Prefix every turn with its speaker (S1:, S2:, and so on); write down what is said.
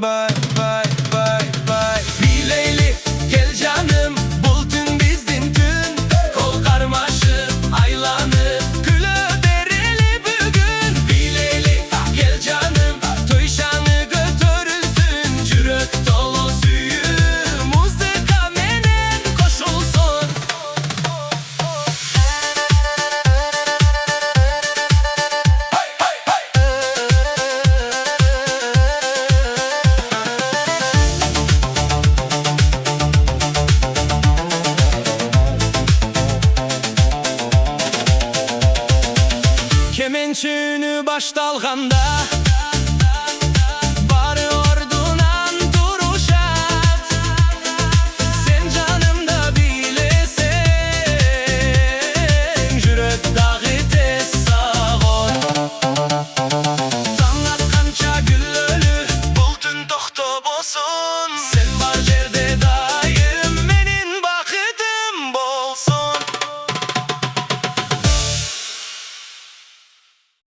S1: Bay bay bay bay. Bileyli gel canım, bul tün bizdin tün. Kol karmaşık aylanıp külü dereli bugün. Bileyli gel canım, toyşanı götürülsün. Cürek dolu suyu muzika menen koşulsun. Kemençini baş dalğanda